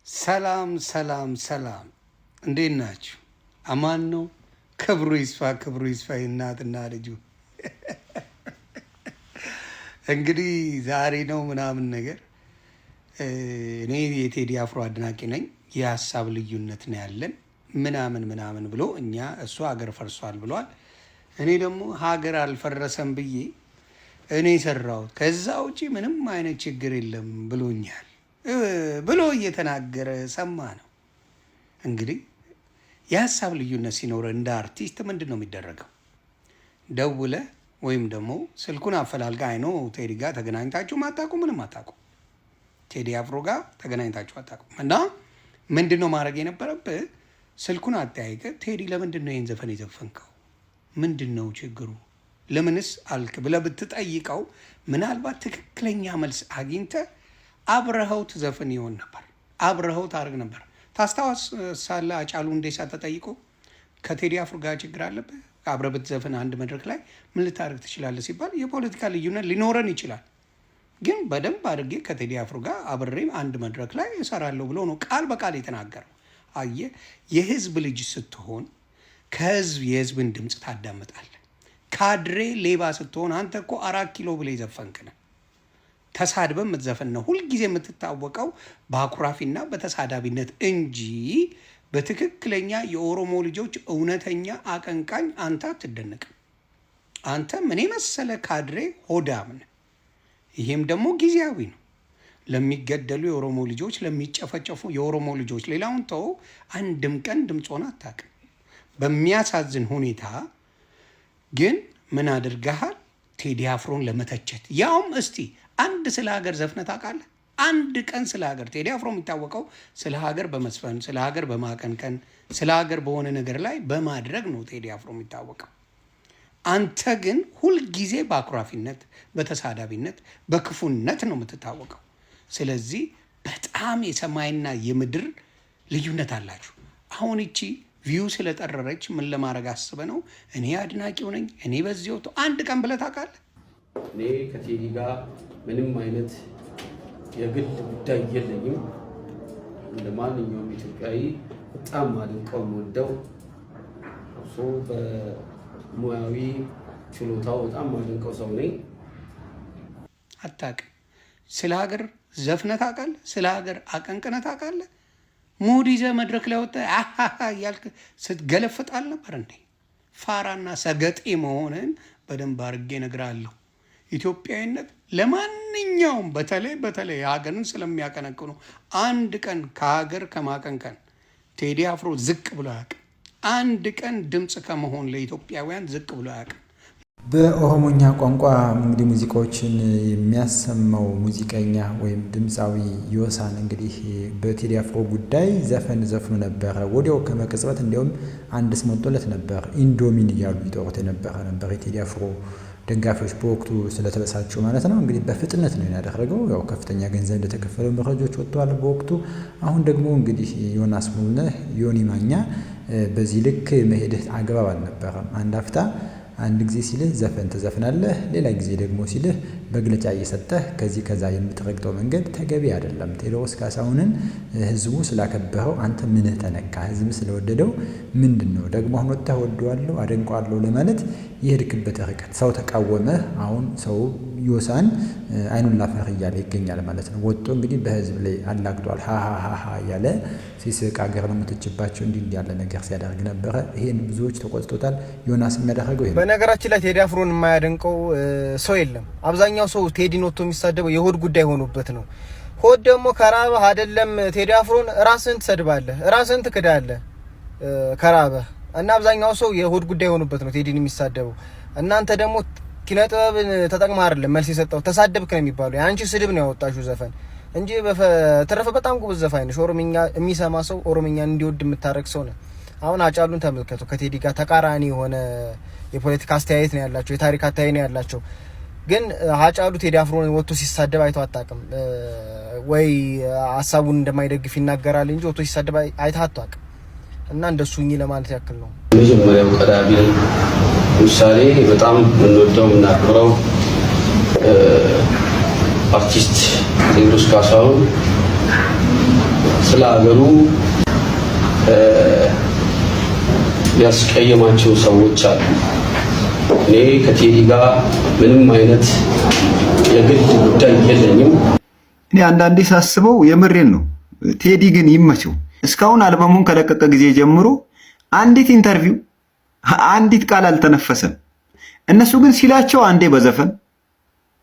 ሰላም ሰላም ሰላም፣ እንዴት ናችሁ? አማን ነው። ክብሩ ይስፋ እናትና ልጁ። እንግዲህ ዛሬ ነው ምናምን ነገር። እኔ የቴዲ አፍሮ አድናቂ ነኝ። የሀሳብ ልዩነት ነው ያለን ምናምን ብሎ እሱ ሀገር ፈርሷል ብሏል። እኔ ደግሞ ሀገር አልፈረሰም ብዬ እኔ ሰራሁት፣ ከዛ ውጪ ምንም አይነት ችግር የለም ብሎኛል ብሎ እየተናገረ ሰማ ነው። እንግዲህ የሀሳብ ልዩነት ሲኖር እንደ አርቲስት ምንድን ነው የሚደረገው? ደውለ ወይም ደግሞ ስልኩን አፈላልጋ አይኖ ቴዲ ጋር ተገናኝታችሁ ማታቁ ምንም አታቁ፣ ቴዲ አፍሮ ጋር ተገናኝታችሁ አታቁ እና ምንድን ነው ማድረግ የነበረብህ? ስልኩን አጠያይቀ ቴዲ ለምንድን ነው ይህን ዘፈን የዘፈንከው? ምንድን ነው ችግሩ? ለምንስ አልክ ብለህ ብትጠይቀው ምናልባት ትክክለኛ መልስ አግኝተ አብረኸው ትዘፍን ይሆን ነበር፣ አብረኸው ታርግ ነበር። ታስታውሳለህ? አጫሉ ሁንዴሳ ተጠይቆ ከቴዲ አፍሮ ጋር ችግር አለብህ አብረህ ብትዘፍን አንድ መድረክ ላይ ምን ልታደርግ ትችላለህ ሲባል የፖለቲካ ልዩነት ሊኖረን ይችላል፣ ግን በደንብ አድርጌ ከቴዲ አፍሮ ጋር አብሬም አንድ መድረክ ላይ እሰራለሁ ብሎ ነው ቃል በቃል የተናገረው። አየህ፣ የህዝብ ልጅ ስትሆን ከህዝብ የህዝብን ድምፅ ታዳምጣለህ። ካድሬ ሌባ ስትሆን አንተ እኮ 4 ኪሎ ብለህ የዘፈንክ ነህ። ተሳድበ የምትዘፈን ነው ሁልጊዜ የምትታወቀው በአኩራፊና በተሳዳቢነት እንጂ በትክክለኛ የኦሮሞ ልጆች እውነተኛ አቀንቃኝ አንተ አትደነቅም። አንተ ምን መሰለ ካድሬ ሆዳም ነህ። ይሄም ደግሞ ጊዜያዊ ነው። ለሚገደሉ የኦሮሞ ልጆች፣ ለሚጨፈጨፉ የኦሮሞ ልጆች ሌላውን ተው፣ አንድም ቀን ድምፅ ሆነ አታውቅም። በሚያሳዝን ሁኔታ ግን ምን አድርገሃል? ቴዲ አፍሮን ለመተቸት ያውም እስቲ አንድ ስለ ሀገር ዘፍነህ ታውቃለህ? አንድ ቀን ስለ ሀገር ቴዲ አፍሮ የሚታወቀው ስለ ሀገር በመስፈን ስለ ሀገር በማቀንቀን ስለ ሀገር በሆነ ነገር ላይ በማድረግ ነው ቴዲ አፍሮ የሚታወቀው። አንተ ግን ሁልጊዜ በአኩራፊነት፣ በተሳዳቢነት፣ በክፉነት ነው የምትታወቀው። ስለዚህ በጣም የሰማይና የምድር ልዩነት አላችሁ። አሁን እቺ ቪው ስለጠረረች ምን ለማድረግ አስበ ነው? እኔ አድናቂው ነኝ እኔ በዚህ ወጥቶ አንድ ቀን ብለህ ታውቃለህ? እኔ ከቴዲ ጋር ምንም አይነት የግል ጉዳይ የለኝም። እንደ ማንኛውም ኢትዮጵያዊ በጣም አድንቀው ወደው እሱ በሙያዊ ችሎታው በጣም አድንቀው ሰው ነኝ። አታውቅም? ስለ ሀገር ዘፍነህ ታውቃለህ? ስለ ሀገር አቀንቅነህ ታውቃለህ? ሙድ ይዘህ መድረክ ላይ ወጥተህ እያልክ ስትገለፍጥ አልነበር እንዴ? ፋራና ሰገጤ መሆንን በደንብ አድርጌ እነግርሃለሁ። ኢትዮጵያዊነት ለማንኛውም በተለይ ሀገርን ስለሚያቀነቅኑ አንድ ቀን ከሀገር ከማቀንቀን ቴዲ አፍሮ ዝቅ ብሎ አያውቅም። አንድ ቀን ድምፅ ከመሆን ለኢትዮጵያውያን ዝቅ ብሎ አያውቅም። በኦሮሞኛ ቋንቋ እንግዲህ ሙዚቃዎችን የሚያሰማው ሙዚቀኛ ወይም ድምፃዊ ዮሳን እንግዲህ በቴዲ አፍሮ ጉዳይ ዘፈን ዘፍኖ ነበረ። ወዲያው ከመቅጽበት እንዲያውም አንድ ስም ወጥቶለት ነበር። ኢንዶሚን እያሉ ይጠሩት የነበረ ነበር የቴዲ አፍሮ ደጋፊዎች በወቅቱ ስለተበሳቸው ማለት ነው። እንግዲህ በፍጥነት ነው ያደረገው። ያው ከፍተኛ ገንዘብ እንደተከፈለው መረጃዎች ወጥተዋል በወቅቱ። አሁን ደግሞ እንግዲህ ዮናስ ሙሉነህ ዮኒ ማኛ በዚህ ልክ መሄድህ አግባብ አልነበረም። አንድ አፍታ አንድ ጊዜ ሲልህ ዘፈን ትዘፍናለህ፣ ሌላ ጊዜ ደግሞ ሲልህ መግለጫ እየሰጠህ ከዛ የምትረግጠው መንገድ ተገቢ አይደለም። ቴዎድሮስ ካሳሁንን ህዝቡ ስላከበረው አንተ ምንህ ተነካ? ህዝብ ስለወደደው ምንድን ነው ደግሞ አሁን ወጥተህ ወደዋለሁ አደንቀዋለሁ ለማለት የሄድክበት ርቀት? ሰው ተቃወመህ። አሁን ሰው ዮሳን አይኑን ላፈር እያለ ይገኛል ማለት ነው። ወጥቶ እንግዲህ በህዝብ ላይ አላግጧል። ሃሃሃ እያለ ሲስቅ አገር ነው የምትችባቸው እንዲህ ያለ ነገር ሲያደርግ ነበረ። ይሄን ብዙዎች ተቆጥቶታል። ዮናስ የሚያደርገው ይሄ። በነገራችን ላይ ቴዲ አፍሮን የማያደንቀው ሰው የለም። አብዛኛው ሰው ቴዲን ወጥቶ የሚሳደበው የሆድ ጉዳይ ሆኖበት ነው። ሆድ ደግሞ ከራበህ አይደለም ቴዲ አፍሮን ራስህን ትሰድባለህ፣ ራስህን ትክዳለህ ከራበህ እና አብዛኛው ሰው የሆድ ጉዳይ ሆኖበት ነው ቴዲን የሚሳደበው። እናንተ ደግሞ ኪነጥበብን ተጠቅመህ አይደለም መልስ የሰጠው ተሳደብክ ነው የሚባለው። የአንቺ ስድብ ነው ያወጣሽው ዘፈን እንጂ በተረፈ በጣም ጎበዝ ዘፋኝ ነሽ። ኦሮምኛ የሚሰማ ሰው ኦሮምኛን እንዲወድ የምታረግ ሰው ነው። አሁን አጫሉን ተመልከቱ። ከቴዲ ጋር ተቃራኒ የሆነ የፖለቲካ አስተያየት ነው ያላቸው፣ የታሪክ አስተያየት ነው ያላቸው። ግን አጫሉ ቴዲ አፍሮን ወጥቶ ሲሳደብ አይቶ አታውቅም ወይ? ሀሳቡን እንደማይደግፍ ይናገራል እንጂ ወጥቶ ሲሳደብ አይተህ አታውቅም። እና እንደሱኝ ለማለት ያክል ነው። መጀመሪያው ቀዳሚ ምሳሌ በጣም የምንወደው የምናከብረው አርቲስት ቴዎድሮስ ካሳሁን ስለ ሀገሩ ያስቀየማቸው ሰዎች አሉ። እኔ ከቴዲ ጋር ምንም አይነት የግል ጉዳይ የለኝም። እኔ አንዳንዴ ሳስበው የምሬን ነው። ቴዲ ግን ይመቸው። እስካሁን አልበሙን ከለቀቀ ጊዜ ጀምሮ አንዲት ኢንተርቪው አንዲት ቃል አልተነፈሰም። እነሱ ግን ሲላቸው አንዴ በዘፈን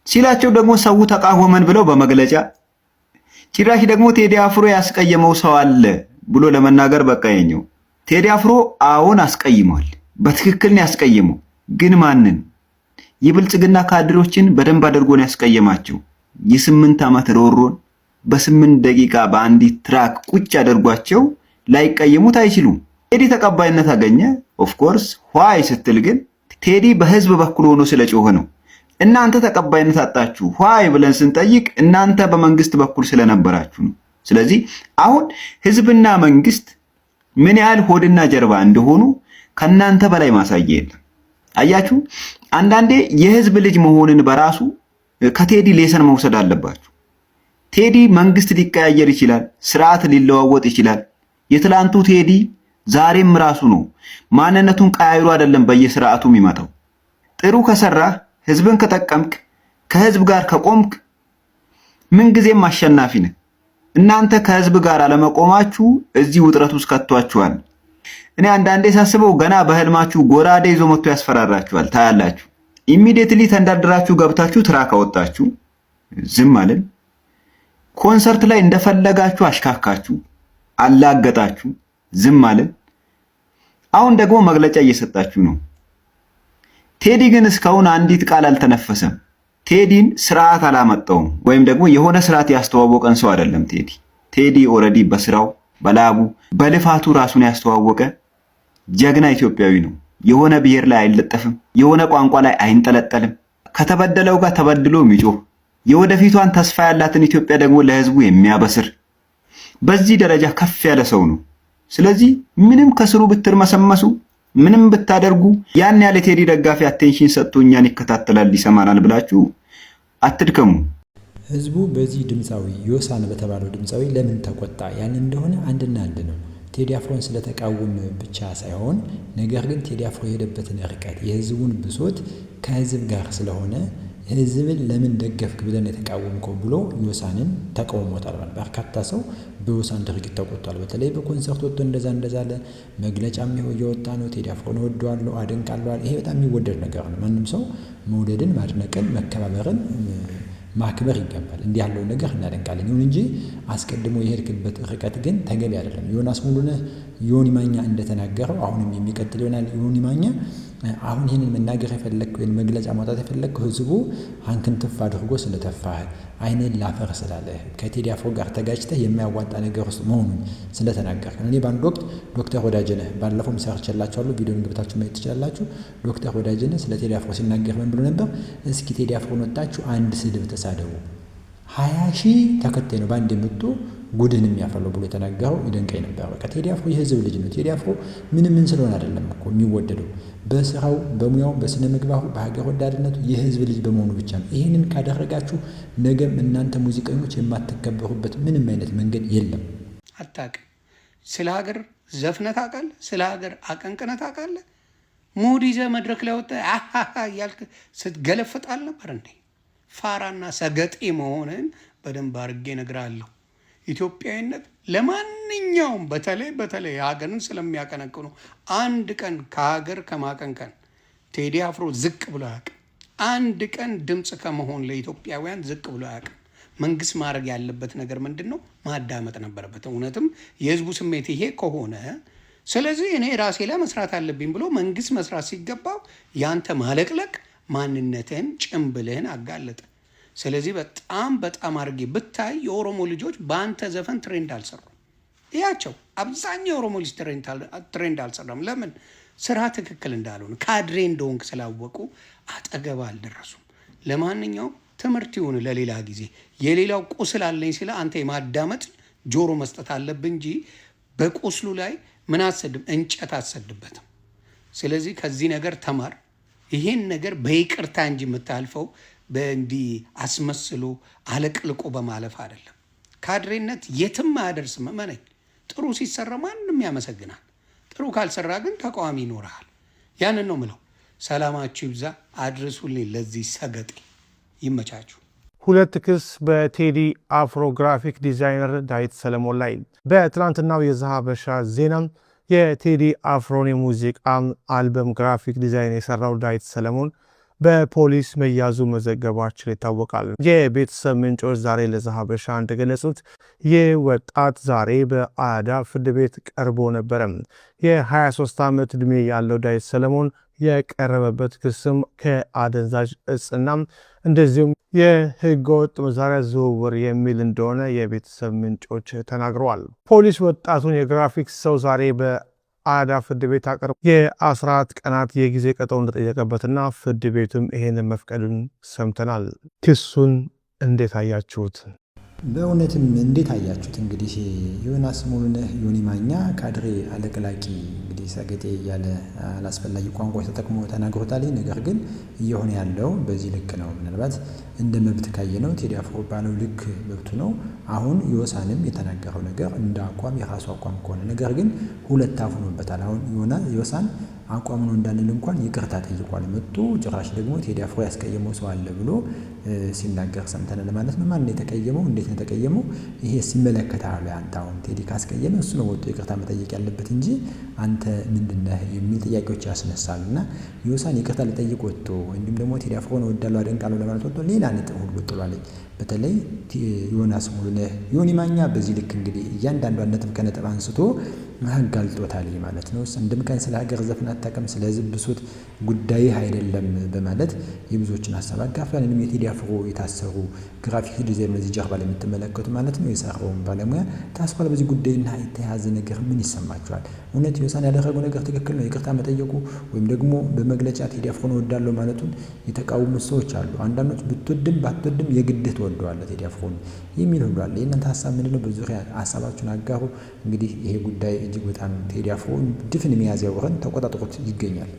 ሲላቸው ደግሞ ሰው ተቃወመን ብለው በመግለጫ ጭራሽ ደግሞ ቴዲ አፍሮ ያስቀየመው ሰው አለ ብሎ ለመናገር በቃ የኛው ቴዲ አፍሮ አሁን አስቀይሟል። በትክክል ነው ያስቀየመው። ግን ማንን? የብልጽግና ካድሮችን በደንብ አድርጎ ነው ያስቀየማቸው። የ8 ዓመት ሮሮን በ8 ደቂቃ በአንዲት ትራክ ቁጭ አድርጓቸው ላይቀየሙት አይችሉም። ቴዲ ተቀባይነት አገኘ። ኦፍ ኮርስ ዋይ ስትል ግን ቴዲ በህዝብ በኩል ሆኖ ስለጮኸ ነው። እናንተ ተቀባይነት አጣችሁ ዋይ ብለን ስንጠይቅ እናንተ በመንግስት በኩል ስለነበራችሁ ነው። ስለዚህ አሁን ህዝብና መንግስት ምን ያህል ሆድና ጀርባ እንደሆኑ ከናንተ በላይ ማሳየ የለም። አያችሁ፣ አንዳንዴ የህዝብ ልጅ መሆንን በራሱ ከቴዲ ሌሰን መውሰድ አለባችሁ። ቴዲ መንግስት ሊቀያየር ይችላል፣ ስርዓት ሊለዋወጥ ይችላል። የትላንቱ ቴዲ ዛሬም ራሱ ነው። ማንነቱን ቀያይሮ አይደለም በየስርዓቱ የሚመጣው። ጥሩ ከሰራህ፣ ህዝብን ከጠቀምክ፣ ከህዝብ ጋር ከቆምክ ምንጊዜም አሸናፊ ነህ። እናንተ ከህዝብ ጋር አለመቆማችሁ እዚህ ውጥረት ውስጥ ከቷችኋል። እኔ አንዳንዴ ሳስበው ገና በህልማችሁ ጎራዴ ይዞ መጥቶ ያስፈራራችኋል። ታያላችሁ። ኢሚዲየትሊ ተንደርድራችሁ ገብታችሁ ትራክ አወጣችሁ፣ ዝም አለን። ኮንሰርት ላይ እንደፈለጋችሁ አሽካካችሁ፣ አላገጣችሁ፣ ዝም አለን። አሁን ደግሞ መግለጫ እየሰጣችሁ ነው። ቴዲ ግን እስካሁን አንዲት ቃል አልተነፈሰም። ቴዲን ስርዓት አላመጣውም፣ ወይም ደግሞ የሆነ ስርዓት ያስተዋወቀን ሰው አይደለም። ቴዲ ኦልሬዲ በስራው በላቡ በልፋቱ ራሱን ያስተዋወቀ ጀግና ኢትዮጵያዊ ነው። የሆነ ብሔር ላይ አይለጠፍም፣ የሆነ ቋንቋ ላይ አይንጠለጠልም። ከተበደለው ጋር ተበድሎ የሚጮህ የወደፊቷን ተስፋ ያላትን ኢትዮጵያ ደግሞ ለህዝቡ የሚያበስር በዚህ ደረጃ ከፍ ያለ ሰው ነው። ስለዚህ ምንም ከስሩ ብትርመሰመሱ ምንም ብታደርጉ ያን ያለ ቴዲ ደጋፊ አቴንሽን ሰጥቶ እኛን ይከታተላል ይሰማናል ብላችሁ አትድከሙ። ህዝቡ በዚህ ድምፃዊ ዮሳን በተባለው ድምፃዊ ለምን ተቆጣ? ያን እንደሆነ አንድና አንድ ነው። ቴዲ አፍሮን ስለተቃወመ ብቻ ሳይሆን ነገር ግን ቴዲ አፍሮ የሄደበትን ርቀት የህዝቡን ብሶት ከህዝብ ጋር ስለሆነ ህዝብን ለምን ደገፍክ ብለን የተቃወምከው ብሎ ዮሳንን ተቃውሞታል። በርካታ ሰው በዮሳን ድርጊት ተቆጥቷል። በተለይ በኮንሰርት ወጥቶ እንደዛ አለ። መግለጫም እየወጣ ነው። ቴዲ አፍሮን እወደዋለሁ፣ አደንቃለሁ። ይሄ በጣም የሚወደድ ነገር ነው። ማንም ሰው መውደድን፣ ማድነቅን፣ መከባበርን ማክበር ይገባል። እንዲህ ያለው ነገር እናደንቃለን። ይሁን እንጂ አስቀድሞ የሄድክበት ርቀት ግን ተገቢ አይደለም። ዮናስ ሙሉነህ ዮኒ ማኛ እንደተናገረው አሁንም የሚቀጥል ይሆናል። ዮኒ ማኛ አሁን ይህንን መናገር የፈለግከው ወይም መግለጫ ማውጣት የፈለግከው ህዝቡ አንክን ትፍ አድርጎ ስለተፋህ አይንን ላፈር ስላለህ ከቴዲ አፍሮ ጋር ተጋጭተህ የማያዋጣ ነገር ውስጥ መሆኑን ስለተናገርክ ነው። እኔ በአንድ ወቅት ዶክተር ወዳጀነህ ባለፈው ሰርቼላችኋለሁ፣ ቪዲዮን ገብታችሁ ማየት ትችላላችሁ። ዶክተር ወዳጀነህ ስለ ቴዲ አፍሮ ሲናገር ምን ብሎ ነበር? እስኪ ቴዲ አፍሮን ወጣችሁ አንድ ስድብ ተሳደቡ፣ 20,000 ተከታይ ነው በአንድ የመጡ ጉድን የሚያፈለው ብሎ የተናገረው ይደንቀኝ ነበር። በቃ ቴዲ አፍሮ የህዝብ ልጅ ነው። ቴዲ አፍሮ ምን ስለሆነ አይደለም እኮ የሚወደደው በስራው፣ በሙያው፣ በስነ ምግባሩ፣ በሀገር ወዳድነቱ የህዝብ ልጅ በመሆኑ ብቻ ነው። ይህንን ካደረጋችሁ ነገም እናንተ ሙዚቀኞች የማትከበሩበት ምንም አይነት መንገድ የለም። አታውቅም። ስለ ሀገር ዘፍነህ ታውቃለህ? ስለ ሀገር አቀንቅነህ ታውቃለህ? ሙድ ይዘህ መድረክ ላይ ወጥተህ እያልክ ስትገለፍጥ አልነበር እንዴ? ፋራና ሰገጤ መሆንን በደንብ አድርጌ እነግርሃለሁ። ኢትዮጵያዊነት ለማንኛውም በተለይ ሀገርን ስለሚያቀነቅኑ አንድ ቀን ከሀገር ከማቀንቀን ቴዲ አፍሮ ዝቅ ብሎ አያውቅም። አንድ ቀን ድምፅ ከመሆን ለኢትዮጵያውያን ዝቅ ብሎ አያውቅም። መንግስት ማድረግ ያለበት ነገር ምንድን ነው? ማዳመጥ ነበረበት። እውነትም የህዝቡ ስሜት ይሄ ከሆነ ስለዚህ እኔ ራሴ ላይ መስራት አለብኝ ብሎ መንግስት መስራት ሲገባው ያንተ ማለቅለቅ ማንነትህን ጭምብልህን አጋለጠ። ስለዚህ በጣም አድርጌ ብታይ የኦሮሞ ልጆች በአንተ ዘፈን ትሬንድ አልሰሩም። ያቸው አብዛኛው የኦሮሞ ልጅ ትሬንድ አልሰራም። ለምን? ስራ ትክክል እንዳልሆነ ካድሬ እንደሆንክ ስላወቁ አጠገብ አልደረሱም። ለማንኛውም ትምህርት ይሁን ለሌላ ጊዜ። የሌላው ቁስል አለኝ ሲለ አንተ የማዳመጥ ጆሮ መስጠት አለብህ እንጂ በቁስሉ ላይ ምን አሰድም እንጨት አሰድበትም። ስለዚህ ከዚህ ነገር ተማር። ይሄን ነገር በይቅርታ እንጂ የምታልፈው በእንዲህ አስመስሎ አለቅልቆ በማለፍ አይደለም። ካድሬነት የትም አያደርስም። እመነኝ። ጥሩ ሲሰራ ማንም ያመሰግናል። ጥሩ ካልሰራ ግን ተቃዋሚ ይኖርሃል። ያንን ነው ምለው። ሰላማችሁ ይብዛ። አድርሱልኝ ለዚህ ሰገጤ። ይመቻችሁ። 2 ክስ በቴዲ አፍሮ ግራፊክ ዲዛይነር ዳዊት ሰለሞን ላይ። በትናንትናው የዘሀበሻ ዜና የቴዲ አፍሮን የሙዚቃ አልበም ግራፊክ ዲዛይን የሰራው ዳዊት ሰለሞን በፖሊስ መያዙ መዘገባችን ይታወቃል። የቤተሰብ ምንጮች ዛሬ ለዘሀበሻ እንደገለጹት ይህ ወጣት ዛሬ በአራዳ ፍርድ ቤት ቀርቦ ነበረ። የ23 ዓመት ዕድሜ ያለው ዳዊት ሰለሞን የቀረበበት ክስም ከአደንዛዥ እጽና እንደዚሁም የህገወጥ መሳሪያ ዝውውር የሚል እንደሆነ የቤተሰብ ምንጮች ተናግረዋል። ፖሊስ ወጣቱን የግራፊክስ ሰው ዛሬ በአራዳ ፍርድ ቤት አቅርቦ የ14 ቀናት የጊዜ ቀጠሮ እንደጠየቀበትና ፍርድ ቤቱም ይሄንን መፍቀዱን ሰምተናል። ክሱን እንዴት አያችሁት? በእውነትም እንዴት አያችሁት? እንግዲህ ዮናስ ሙሉነህ ዮኒ ማኛ ካድሬ አለቅላቂ እንግዲህ ሰገጤ እያለ አላስፈላጊ ቋንቋ ተጠቅሞ ተናግሮታል። ነገር ግን እየሆነ ያለው በዚህ ልክ ነው። ምናልባት እንደ መብት ካየነው ቴዲ አፍሮ ባለው ልክ መብቱ ነው። አሁን ዮሳንም የተናገረው ነገር እንደ አቋም የራሱ አቋም ከሆነ ነገር ግን ሁለት አፍ ሆኖበታል። አሁን ዮሳን አቋም ነው እንዳንል እንኳን ይቅርታ ጠይቋል። መጥቶ ጭራሽ ደግሞ ቴዲ አፍሮ ያስቀየመው ሰው አለ ብሎ ሲናገር ሰምተናል ማለት ነው። ማን የተቀየመው? እንዴት ነው የተቀየመው? ይሄ ሲመለከታል። አንተ አሁን ቴዲ ካስቀየመ እሱ ነው ወጥቶ ይቅርታ መጠየቅ ያለበት እንጂ አንተ ምንድነህ የሚል ጥያቄዎች ያስነሳሉና ዮሳን ይቅርታ ሊጠይቅ ወጥቶ እንዲሁም ደግሞ ቴዲ አፍሮን እወዳለሁ አደንቃለሁ ለማለት ወጥቶ ሌላ ነጥብ ሁሉ ወጥቷለች። በተለይ ዮናስ ሙሉነህ ዮኒ ማኛ በዚህ ልክ እንግዲህ እያንዳንዷን ነጥብ ከነጥብ አንስቶ አጋልጦታል ማለት ነው። አንድም ቀን ስለ ሀገር ዘፈን አታውቅም፣ ስለ ሕዝብ ብሶት ጉዳይ አይደለም በማለት የብዙዎችን ሀሳብ አጋፍሏል። እንዲሁም የቴዲ አፍሮ የታሰሩ ግራፊክ ዲዛይን እዚህ ጀርባ ላይ የምትመለከቱ ማለት ነው የሰራውን ባለሙያ ታስሯል። በዚህ ጉዳይና የተያዘ ነገር ምን ይሰማችኋል? እውነት ዮሳን ያደረገው ነገር ትክክል ነው? ይቅርታ መጠየቁ ወይም ደግሞ በመግለጫ ቴዲ አፍሮን እወዳለሁ ማለቱን የተቃወሙ ሰዎች አሉ። አንዳንዶች ብትወድም ባትወድም የግድህ ትወደዋለህ ቴዲ አፍሮን የሚል ሁሉ አለ። የእናንተ ሀሳብ ምንድነው? በዙሪያ ሀሳባችሁን አጋሩ። እንግዲህ ይሄ ጉዳይ እጅግ በጣም ቴዲ አፍሮ ድፍን ሚያዝያ ወርን ተቆጣጥሮት ይገኛል።